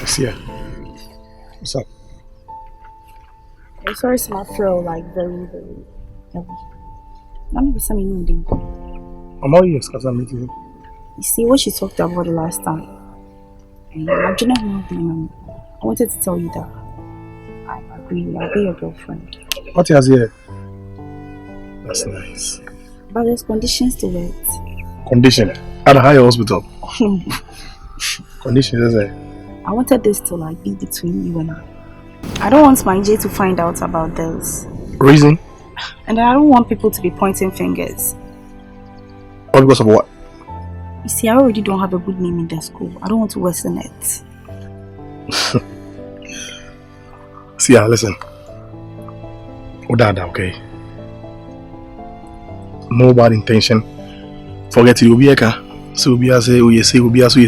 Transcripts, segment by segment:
Seer. What's up? I'm sorry, I feel like very heavy. Let me be something new. I'm all yours because I'm meeting you. You see what she talked about the last time? And I do not know. I wanted to tell you that I agree. I'll be your girlfriend. What is here? That's nice. But there's conditions to it. Condition? At a higher hospital? Condition, is it? I wanted this to like be between you and I don't want my J to find out about this. Reason? And I don't want people to be pointing fingers. All because of what? You see, I already don't have a good name in the school. I don't want to worsen it. Seer, listen. Odada, okay? No bad intention. Forget it, you'll be a car. So you'll be a say, you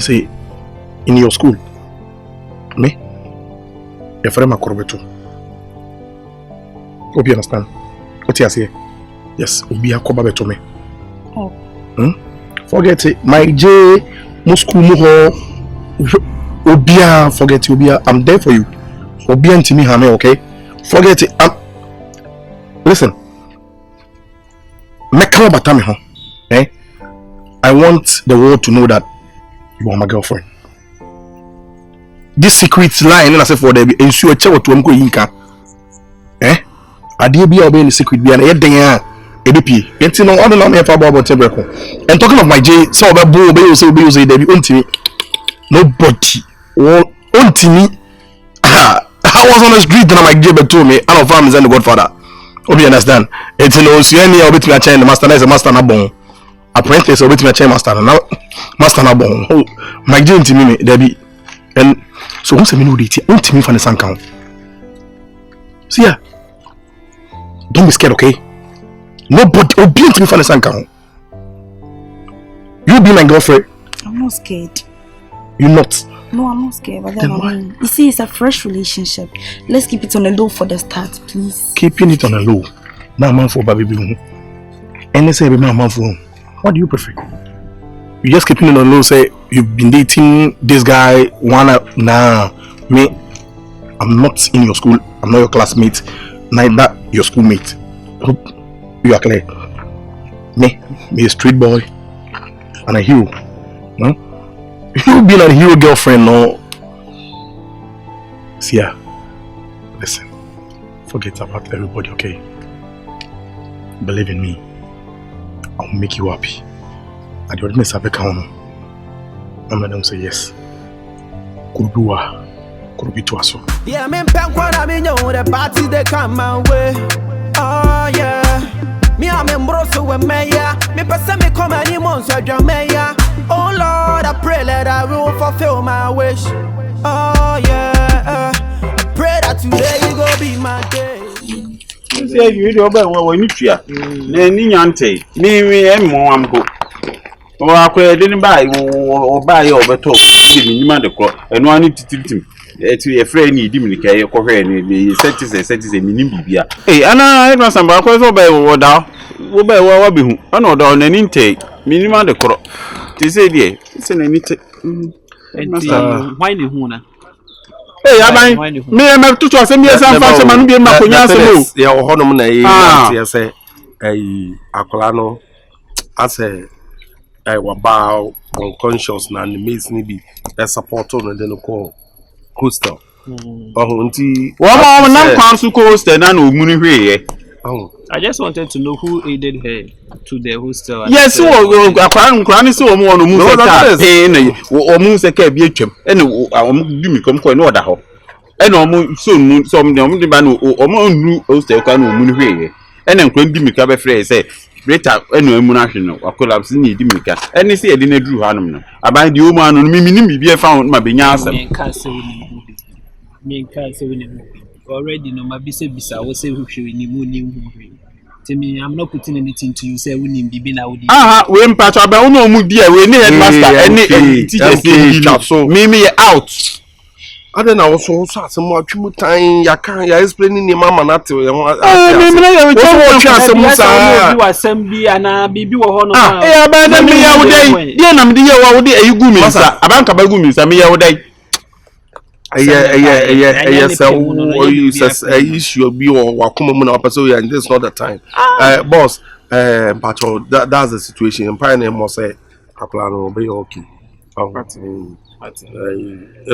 say in your school. Me? Your friend Makorbeto. Hope you understand. What you say? Yes, Obi Akoba beto me. Oh. Forget it. My J Musku Muho Obia, forget it, Obia. I'm there for you. Obia and Timmy Hame, okay? Forget it. Listen. Eh? I want the world to know that you are my girlfriend. This secret line, and I say for them, ensure check what to inka. Eh? I did be obeying the secret behind it. EDP. It's no other name for about Tebreko. And talking of my J, so about Bo, be say they be unti nobody. Unti me. I was on the street and my J told me, I know farm is the godfather. Hope you understand. It's no so any of it me a chain master is a master na bon. Apprentice of it me a chain master na bon. Oh, my J unti me there be. And so once a minute unti me for the sun count. See ya. Don't be scared, okay? Nobody obedient me for the sun count. You be my girlfriend. I'm not scared. You're not. No, I'm not scared. But then you see, it's a fresh relationship. Let's keep it on the low for the start, please. Keeping it on the low. Now, man for baby blue. And say, man for what do you prefer? You just keeping it on the low. Say you've been dating this guy. Nah, me. I'm not in your school. I'm not your classmate. Neither your schoolmate. Hope you are clear. Me a street boy and a hero. No? You being a hero girlfriend, no. Seer, listen. Forget about everybody, okay? Believe in me. I'll make you happy. I don't miss a count. I'm gonna say yes. Could be to us. Yeah, I'm in what I mean, the party they come my way. Oh yeah. Me I'm in Broso with Maya. Me person me come any months with your Maya. Oh Lord, I pray that I will fulfill my wish. Oh yeah. I pray that today you go be my day. Say you do about what we need to. Ni nyante. Me mo amko. O akwa didn't buy or buy your beto. Give me man the clock. And one need to tilt him. To a friend need him in the coher and the set is a minimum. Hey, Anna, I was some back over by water. Wo by what be who? I know down an intake. Minimum the crop. They say, dear, it's an intake. Whiny Huna. Hey, I mean, me and my tutor send me some fashion and be my Punyas. Yeah, Honor, I say, a Acolano. I say, I will bow unconscious and the mates need be a support on and then call. Coaster. Oh, one man comes to coaster and no money. Oh, I just wanted to know who aided her to the hostel. Yes, so a crown so more on move or moves a cab, and I come for another hole. And almost soon some the man or more hostel can money. And then couldn't give me cover phrase say, Greater and national or collapse in Dimika. And they say I didn't do Hanum. I buy the woman on me be found my binyasa. Me can't say already no my bisa was say who should in to me, I'm not putting anything to you, say we need be now. When patch about no mood dear, we need master any teacher so me out. I don't know, so some more time. You can't explaining the mama not to you are assembly and I be one. Eh, abandon me out day. Dear, I'm the year you go, Miss. Abanka Bagumi, some year day. issue be or and this is not the time. Boss, patrol, that's the situation. And pioneer must say, a plan will be okay. I'm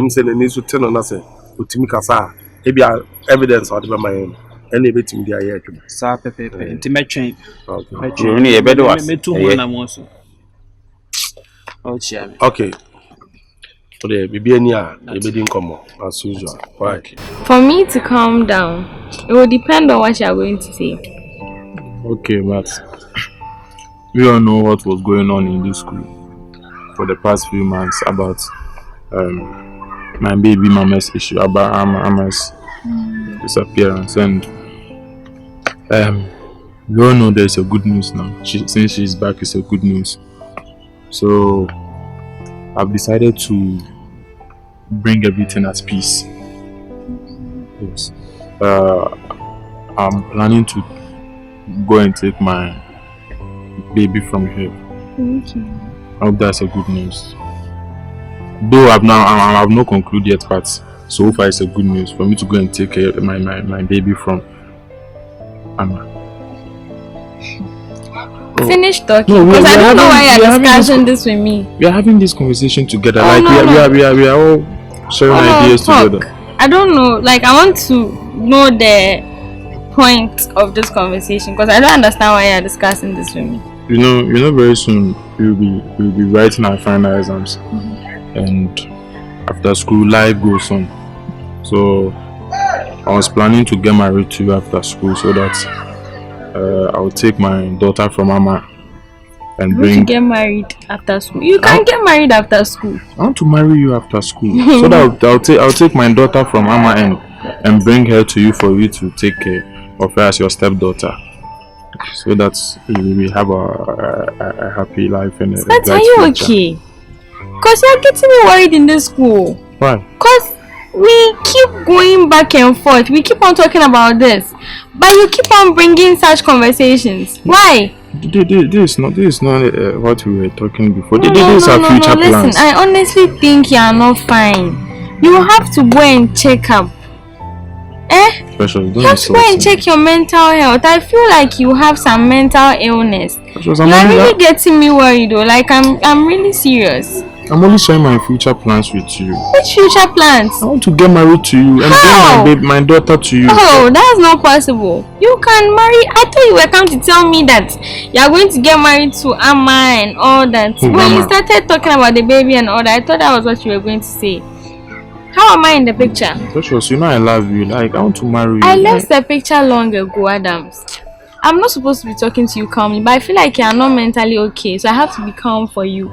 saying, it needs to tell on us, Utimikasa, maybe evidence out of my end, and a bit in the air. Sa pepe nti metwen. You need a better one. Me too mo na mo so. Oh chia me. Okay. Today, we be near a bidding come as usual. Right. For me to calm down, it will depend on what you are going to say. Okay, but we all know what was going on in this school for the past few months about my baby mama's issue, about Ama's disappearance, and we all know there's a good news now. Since she's back, it's a good news. So I've decided to bring everything at peace. Yes. I'm planning to go and take my baby from here. Okay. I hope that's a good news. Though I've not concluded yet, but so far it's a good news for me to go and take my baby from Anna. Finish talking, because I don't know why you're discussing this with me. We are having this conversation together. We are all sharing ideas together. I don't know. Like, I want to know the point of this conversation, because I don't understand why you're discussing this with me. You know, very soon we'll be writing our final exams, and after school, life goes on. So I was planning to get married to you after school, so that I'll take my daughter from Mama and bring. Get married after school. You can't get married after school. I want to marry you after school, so that I'll take my daughter from Mama and bring her to you for you to take care of her as your stepdaughter, so that we have a happy life and a But are you okay? Because you're getting me worried in this school. Why? Because we keep going back and forth. We keep on talking about this, but you keep on bringing such conversations. Why? This is not what we were talking before. These are future plans. Listen, I honestly think you are not fine. You have to go and check up. Special, you have to go and check your mental health. I feel like you have some mental illness. You're really getting me worried though. Like I'm really serious. I'm only sharing my future plans with you. Which future plans? I want to get married to you and bring my daughter to you. Oh, that's not possible. You can marry. I thought you were coming to tell me that you are going to get married to Amma and all that. When you started talking about the baby and all that, I thought that was what you were going to say. How am I in the picture? Precious, you know I love you. Like, I want to marry you. I left the picture long ago, Adams. I'm not supposed to be talking to you calmly, but I feel like you are not mentally okay, so I have to be calm for you.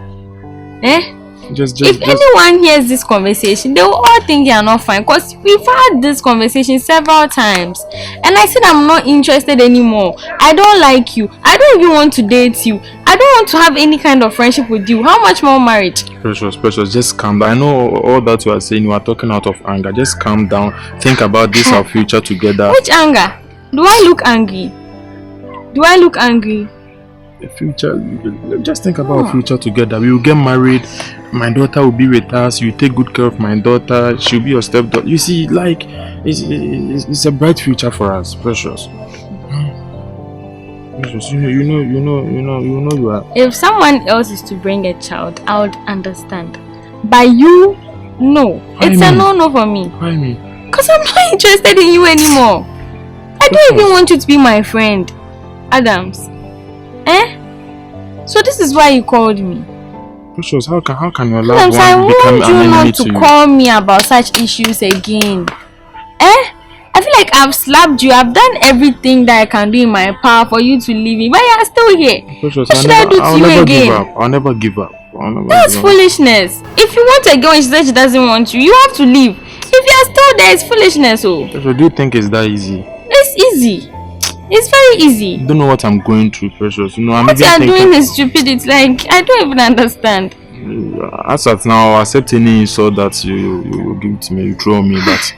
If anyone hears this conversation, they will all think you are not fine, because we've had this conversation several times, and I said I'm not interested anymore. I don't like you. I don't even want to date you. I don't want to have any kind of friendship with you. How much more marriage? Precious, just calm down. I know all that you are saying, you are talking out of anger. Just calm down. Think about this, our future together. Which anger? Do I look angry? The future, just think about our future together. We will get married. My daughter will be with us. You take good care of my daughter. She'll be your stepdaughter. You see, like, it's a bright future for us, Precious. Precious, you know you are. If someone else is to bring a child, I would understand. But you, no. It's a no for me. Why me? Because I'm not interested in you anymore. I don't even want you to be my friend, Adams. So this is why you called me. Precious, how can your love Adams, I one become want an you enemy not to to you? call me about such issues again. I feel like I've slapped you. I've done everything that I can do in my power for you to leave me, but you're still here. Precious, What should I do to you again? I'll never give up. That's foolishness. If you want a girl and she says she doesn't want you, you have to leave. If you're still there, it's foolishness. Oh. Precious, do you think it's that easy? It's easy. It's very easy. You don't know what I'm going through, Precious. You know, I'm what even you're doing is stupid. It's like, I don't even understand. As of now, I'll accept any insult that you give to me, you throw me, but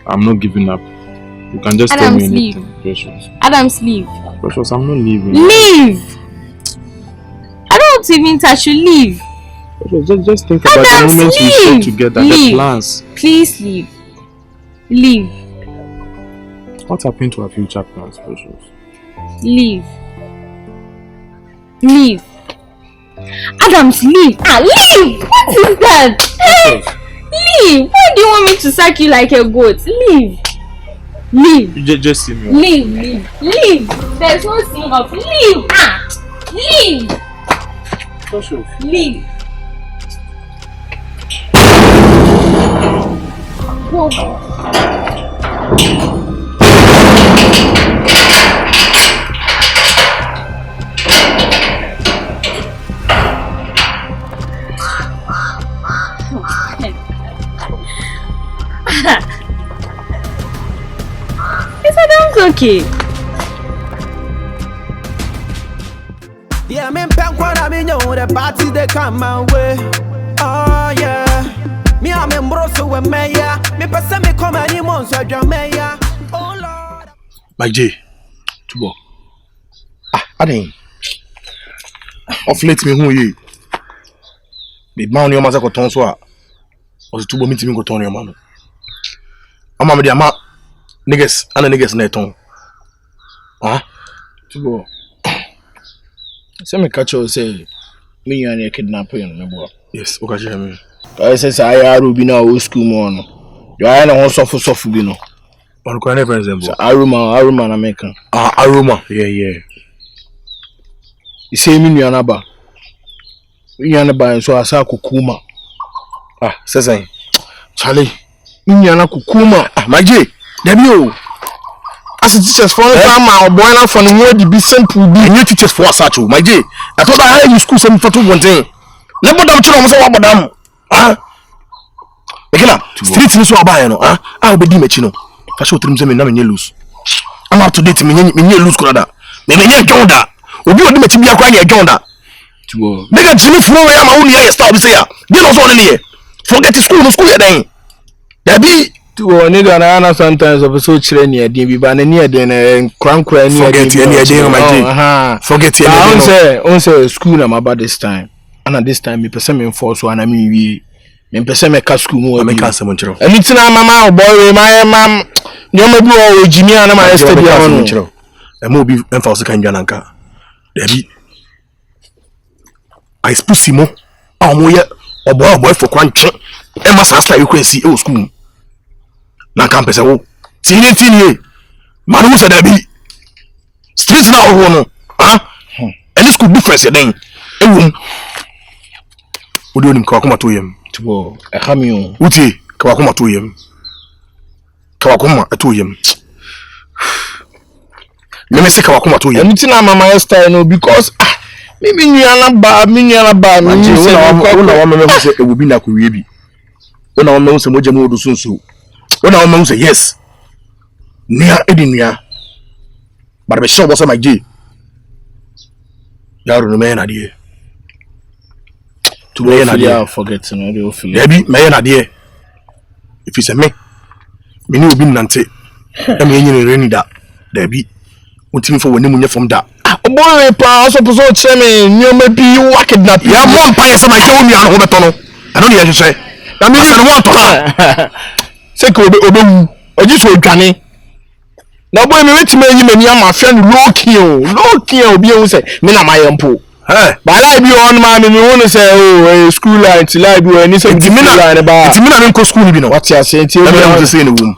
I'm not giving up. You can just tell me anything, Precious. Adams, leave. Precious, I'm not leaving. Leave! I don't want to even touch you. Leave. Just think about the moments we share together, the plans. Please leave. Leave. What happened to our future plans, Precious? Leave. Leave. Adams, leave. Leave! What is that? Hey, leave! Why do you want me to sack you like a goat? Leave. Leave. Just see me. Leave. There's no seeing off. Leave. Leave. Precious. Leave. Go. Is Adams okay? Yeah, me pen when I mean you the party they come my way. Oh yeah. Me am embroso with me ya. Me pesa me come any months so me ya. Oh Lord. My J. Tubo. Adin. Of late me who ye. The man your mother got on so. Was Tubo meeting me got on your man. I'm a ama niggas and the niggas neton. Tubo. Say me catch you say me and your kidnapper in the boy. Yes, okay, Jeremy. I say I Ruby now old school man. You are not suffer you know. On the never resemble. Aroma na American. Aroma. Yeah. You say me naba. Me naba so asa kukuma. Say Charlie. Me kukuma. My J. Debio. As a teachers for my boy na for the word be simple be new teachers for such my J. I thought I had you school some for 2 1 thing. Let me down to what madam. Ekela, street ni so abaye no. Obedi machi no. Fa show trim se me na me lose. I'm up to date me lose krada. Me jonda. Obi odi machi bia kwa nya jonda. Tubo. Nigga jimi furo we ama woni ya start be say ya. Dey no so on ne. Forget the school ya den. There be Tubo nigga na sometimes of so chire ni edin bi ba na ni edin na krankra ni edin. Forget any edin my J. Forget any edin. On say school na about this time. And at this time me person me enforce one and me person me ka school mo me ka some nchiro. Anything mama boy my mam nyoma bi o jimi ana ma yesterday on nchiro. E mo bi enforce kan dwa nanka. There be I spusi mo. Mo ye oboy for kwantwe. E ma sa you can see school. Na campus wo. Tini. Manu say there be street na ho no. Any school difference ya den. Ewum. Odonim kwa kuma to yem. Tubo, ehamio. Uti, kwa kuma to yem. Kwa kuma to yem. Let me say kwa kuma to yem. Anything na mama yesterday no because me nyana ba. Me say una wa meme say e will be na ko wie bi. Una wa meme say moje mo odu sunsu. Una wa meme say yes. Nia edinia. But be sure was my G. Yaro no me na die. To me na forget no dey ofili. Debi me na die. If it's me ni obi nante. E me yin reni da. Debi. Untimi for wani munye from da. Boy pa so so che me nyoma bi wa kidnap. Ya mo mpa ye se ma je onu an ho beto no. Ano ne ye hwehwe. Na me se no won to ha. Se ko obewu. Oji so odwane. Na boy me wetime yi mani ama afia no low key obi ehun se me na mayempo. Ba la bi on ma me won say school light la bi oni se bi na ba. Ti me na nko school bi no. What ya say ti e bi say no wom.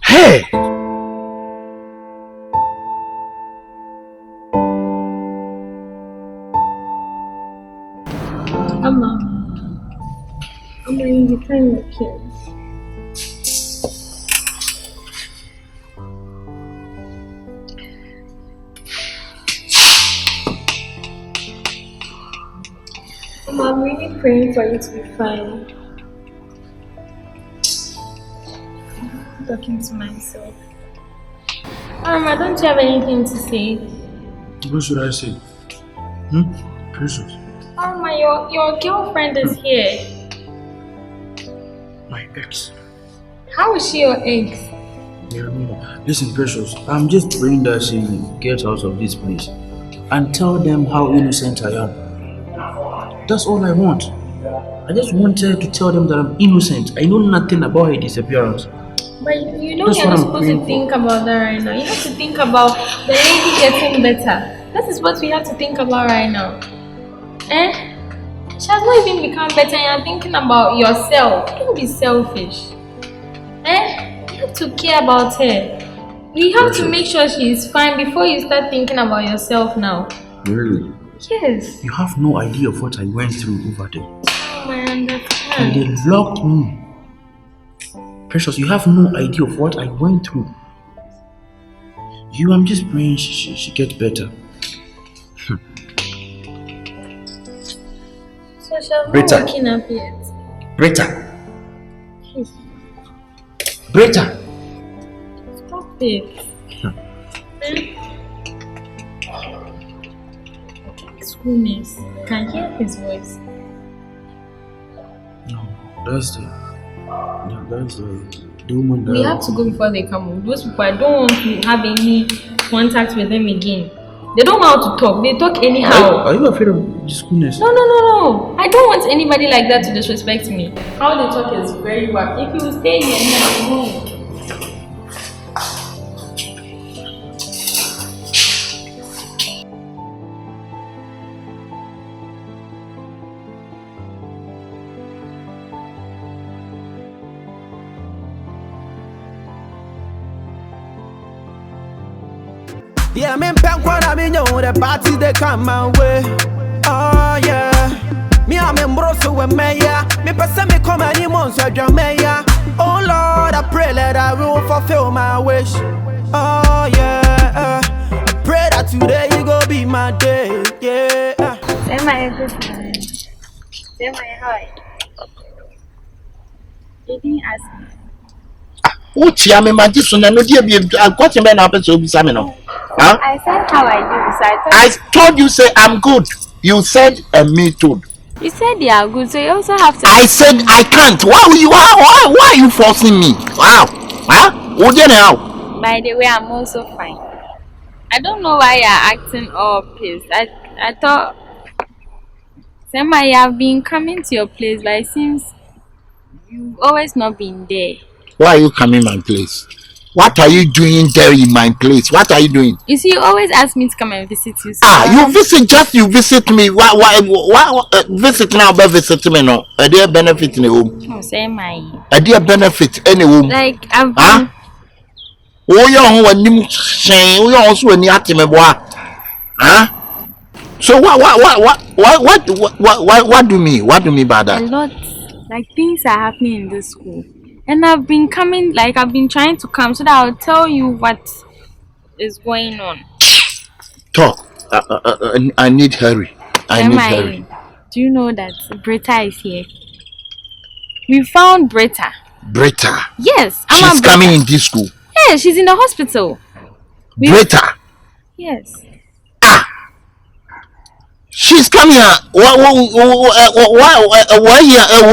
Hey. I'm going to find the kids. I'm really praying for you to be fine. I'm talking to myself. Aroma, don't you have anything to say? What should I say? Precious. Aroma, your girlfriend is here. My ex. How is she your ex? Yeah, listen, Precious. I'm just praying that she gets out of this place and tell them how innocent I am. That's all I want. I just wanted to tell them that I'm innocent. I know nothing about her disappearance. But you know you're not supposed to think about that right now. You have to think about the lady getting better. That is what we have to think about right now. She has not even become better and you're thinking about yourself. Don't be selfish. You have to care about her. You have to make sure she is fine before you start thinking about yourself now. Really? Yes. You have no idea of what I went through over there. Oh, I understand. And they locked me. Precious, you have no idea of what I went through. I'm just praying she gets better. So she's not waking up yet. Britta. Britta. Stop it. Goodness, I can hear his voice. No, that's the woman that... We have to go before they come home. Those people, I don't want to have any contact with them again. They don't know how to talk. They talk anyhow. Are you afraid of discoolness? No. I don't want anybody like that to disrespect me. How they talk is very bad. If you stay here, I'm home. Yeah, me punk when I mean you the party they come my way. Oh yeah. Me I'm in broso with me yeah. Me person me come any months I jam me yeah. Oh Lord, I pray that I will fulfill my wish. Oh yeah. I pray that today you go be my day. Yeah. Say my good time. Say my hi. You didn't ask me. What you mean, my sister? No, dear, I got him an episode of Samino. Huh? I said how I do, so I told you, say I'm good. You said, me too. You said they are good, so you also have to. I said I can't. Why are you forcing me? Wow. Huh? What do you know? By the way, I'm also fine. I don't know why you're acting all pissed. I thought, Sema, you have been coming to your place, but it seems you've always not been there. Why are you coming to my place? What are you doing there in my place? What are you doing? You see, you always ask me to come and visit you. So you visit me. Why visit now? But visit me no. A dear benefit in the home. Oh, say my. A dear benefit any home. Like I've been. Oh, you are nim saying. We also any atime boy. So what do me? What do me by that? A lot. Like things are happening in this school. And I've been coming, like I've been trying to come so that I'll tell you what is going on. Talk. I need hurry. I need hurry. Do you know that Britta is here? We found Britta. Britta? Yes. She's coming in this school? Yeah, she's in the hospital. Britta? Yes. She's coming here. Why a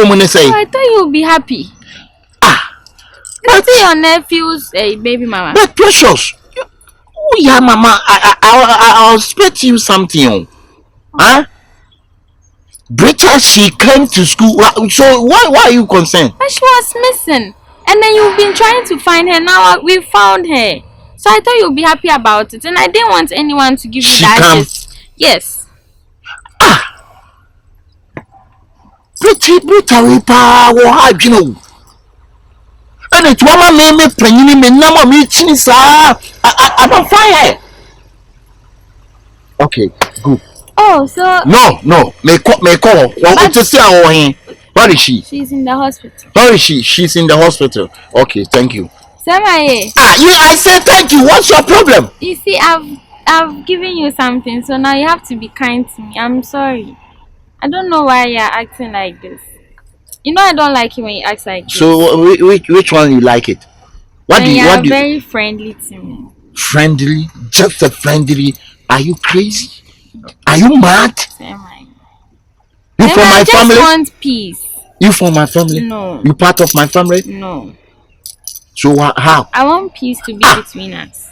woman say? Oh, I thought you would be happy. But your nephew's baby mama. But Precious, yeah, mama, I'll expect you something. Huh? Britta, she came to school. So why are you concerned? But she was missing, and then you've been trying to find her. Now we found her. So I thought you'd be happy about it, and I didn't want anyone to give you that shit. Yes. Britta, we power, you know. And it's one me playing me number me chinisa. I don't find her. Okay, good. Oh, so no. May call. What to say where is she? She's in the hospital. Where is she? She's in the hospital. Okay, thank you. Samaye. I said thank you. What's your problem? You see, I've given you something, so now you have to be kind to me. I'm sorry. I don't know why you're acting like this. You know I don't like it when you act like this. So which one you like it? You're very friendly to me. Friendly? Just a friendly? Are you crazy? Are you mad? You from my family? I just want peace. You from my family? No. You part of my family? No. So how? I want peace to be between us.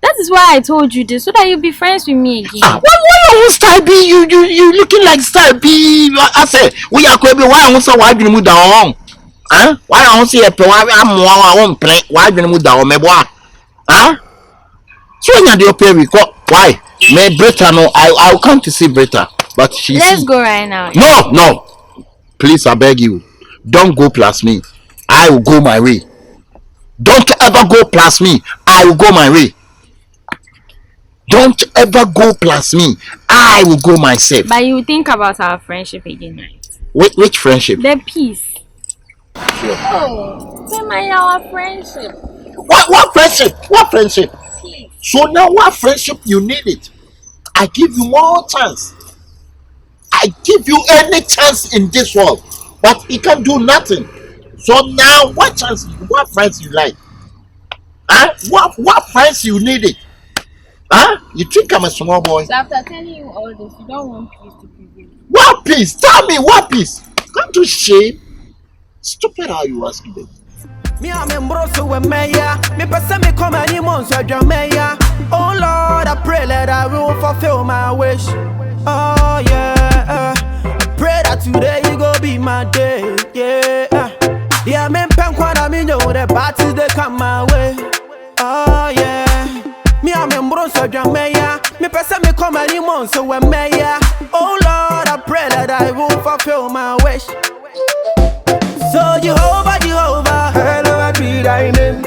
That is why I told you this, so that you'll be friends with me again. Why you style B? You looking like style B. I said, we are going to be why I want to why you move down. Huh? Why I want to see a I won't play. Why you move down, me boy? Huh? So when you pay me, why? Me Brita no, I'll come to see Brita, but she. Let's go right now. No. Please, I beg you, don't go plus me. I will go my way. Don't ever go plus me. I will go my way. Don't ever go plus me. I will go myself. But you think about our friendship again, right? Which friendship? The peace. Sure. Oh, our friendship. What friendship? What friendship? Peace. So now what friendship you need it? I give you more chance. I give you any chance in this world, but he can do nothing. So now what chance? What friends you like? Huh? What friends you need it? Huh? You think I'm a small boy? So after telling you all this, you don't want peace to prevail. What peace? Tell me what peace? Come to shame. Stupid how you ask me. Me I'm embroso with Maya. Me person me come any months with Jamaica. Oh Lord, I pray that I will fulfill my wish. Oh yeah, I pray that today you go be my day. Yeah, yeah. Me pen kwada me know the parties they come my way. Oh yeah. Me I'm embroso with Jamaica. Me person me come any months with Maya. Oh Lord, I pray that I will fulfill my wish. So Jehovah, hallowed be thy name.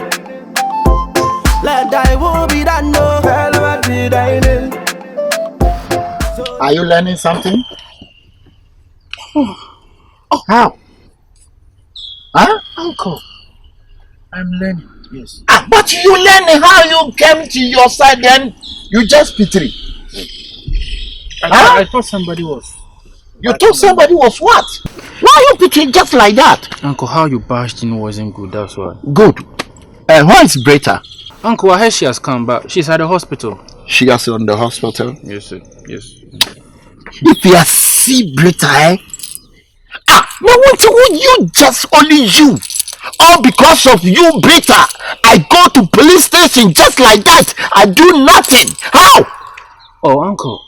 Let thy will be done, no, hallowed be thy name. Are you learning something? Oh, how? Huh? Uncle, I'm learning, yes. But you learning how you came to your side, then you just pity. I thought somebody was. You thought somebody was what? Why are you pitching just like that? Uncle, how you bashed in wasn't good, that's why. Good. Where is Brita? Uncle, I heard she has come back. She's at the hospital. She is in the hospital? Yes, sir. Yes. If you see Brita, no one to you, just only you. All because of you, Brita. I go to police station just like that. I do nothing. How? Oh, Uncle.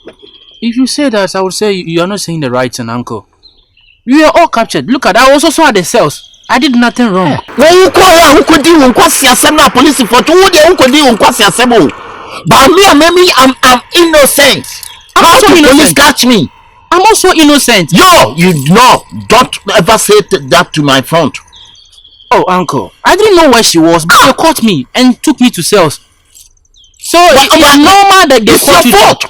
If you say that, I would say you are not saying the right thing, Uncle. We were all captured. Look at, I was also at the cells. I did nothing wrong. But me, I'm innocent. How can police catch me? I'm also innocent. Yo, you know, don't ever say that to my front. Oh, Uncle, I didn't know where she was, but they caught me and took me to cells. So it's normal that they caught you. Fault.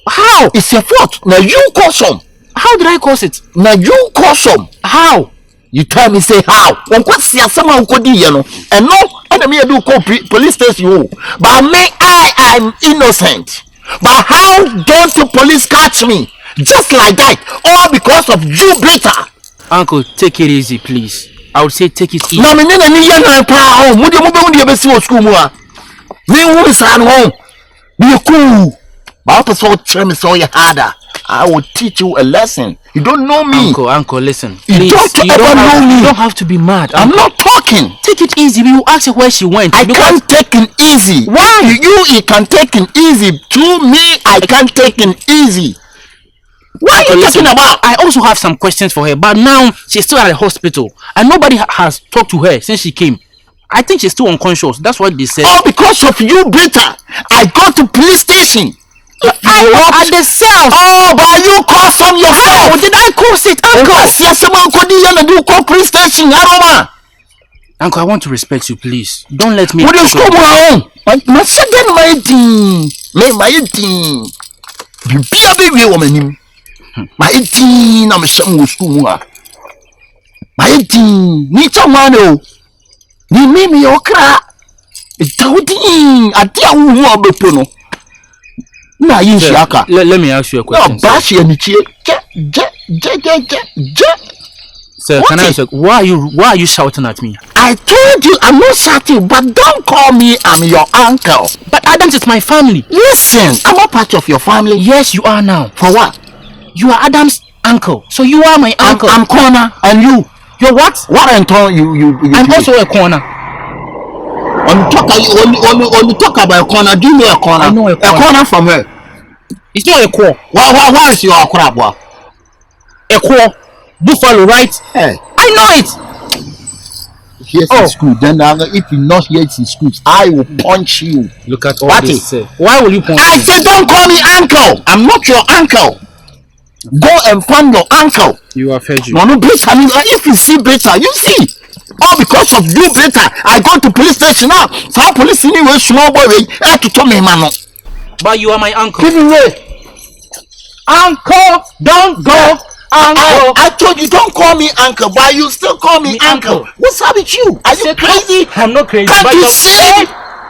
How? It's your fault. Now you cause some. How did I cause it? Now you cause some. How? You tell me say how? And no, enemy do call police station. But me, I am innocent. But how don't the police catch me? Just like that. All because of you, Brita. Uncle, take it easy, please. I would say take it easy. No, me nene ni yana pa home. Mudi mo school mo a. Me who is at home. Be cool. But so harder. I will teach you a lesson. You don't know me. Uncle, listen. Please, you don't know me. You don't have to be mad. I'm not talking. Take it easy. We will ask her where she went. I can't take it easy. Why? You can take it easy. To me, I can't take it easy. What are you talking about? I also have some questions for her, but now she's still at the hospital and nobody has talked to her since she came. I think she's still unconscious. That's what they said. All because of you, Brita. I go to police station. I was at the cells. Oh, but you caused some yourself. How did I cause it, Uncle? You call police station, Aroma. Uncle, I want to respect you, please. Don't let me. What is going on? My second, my team. You be a baby woman. My 18, I'm a son school. My 18, need someone. You made me your crack. It's doubting. I tell you what, Bepono. Let me ask you a question. No, Sir, can I ask you, why are you shouting at me? I told you I'm not shouting, but don't call me I'm your uncle. But Adams is my family. Listen, I'm not part of your family. Yes, you are now. For what? You are Adam's uncle, so you are my uncle. I'm corner, and you. You're what? What I'm telling you. I'm also a corner. On talk about a corner, do you know a corner? I know a corner from her. It's not a core. Why is your crab? A core. Buffalo, right? Hey. I know it. Here's in school. Then if you not hear it in school, I will punch you. Look at all this. Why will you punch I said, don't call me uncle. I'm not your uncle. Go and find your uncle. You have heard you. No, Brita. If you see Brita, you see. All because of you, Brita. I go to police station now. So police anyway, small boy, to tell me, man. But you are my uncle. Give me way. Uncle, don't go. Uncle. I told you don't call me uncle, but you still call me uncle. What's up with you? Are you crazy? I'm not crazy. Can't but you say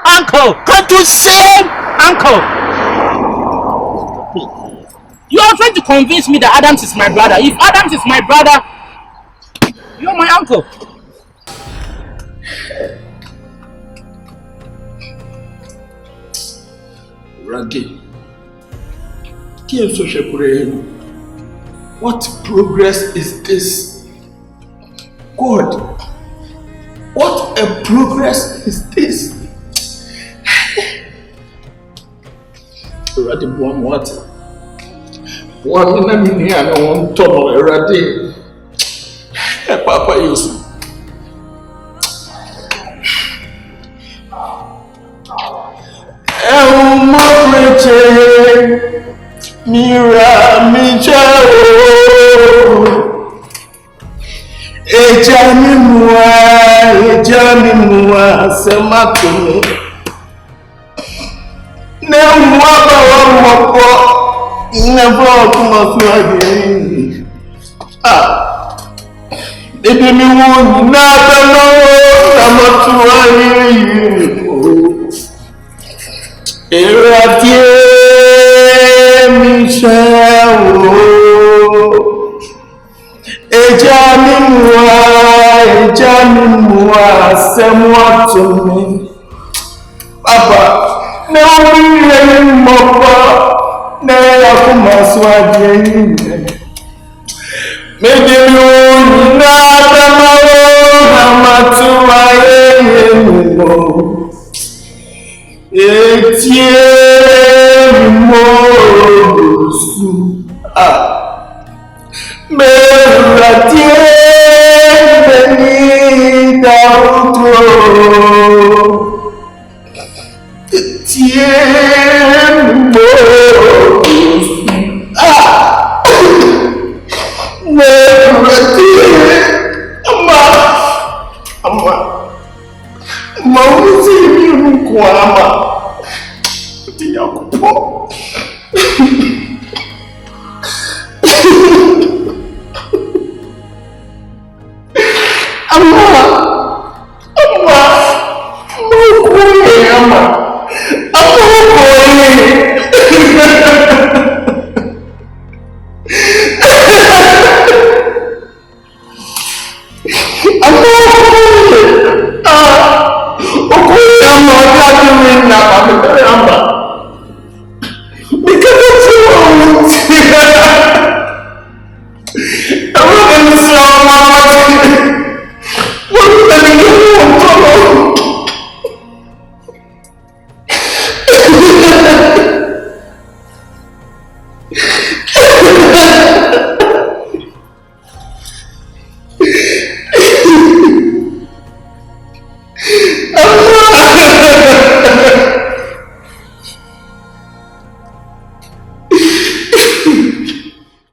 uncle? Can't you say uncle? You are trying to convince me that Adams is my brother. If Adams is my brother, you're my uncle. Randy, what progress is this? God, what a progress is this? Randy, what? One minute, I don't want to know, Randy. Papa, you see. Mira mi chao Eja mi mua sema kumi Ne mwaba wa mwako Never kuma swagi Ede mi wuni na dano Na matuwa Eratie Michel Eja mi mua semwa to me Papa ne omi mopa ne yakuma swaje Mede mi na damawo na matuwa Etie mosu Meratie beni dauto Etie mosu Meratie Ama Mauzi mi kwa Yakupo. Allah.